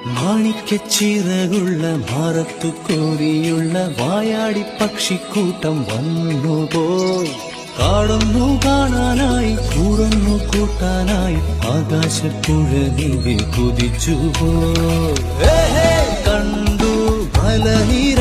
മാണിക്കച്ചിറകുള്ള മാറത്തു കോരിയുള്ള വായാടി പക്ഷിക്കൂട്ടം വന്നുപോയി. കാടൊന്നു കാണാനായി കൂടൊന്നു കൂട്ടാനായി ആകാശപ്പുഴ കുതിച്ചുപോയി. കണ്ടു മലനിര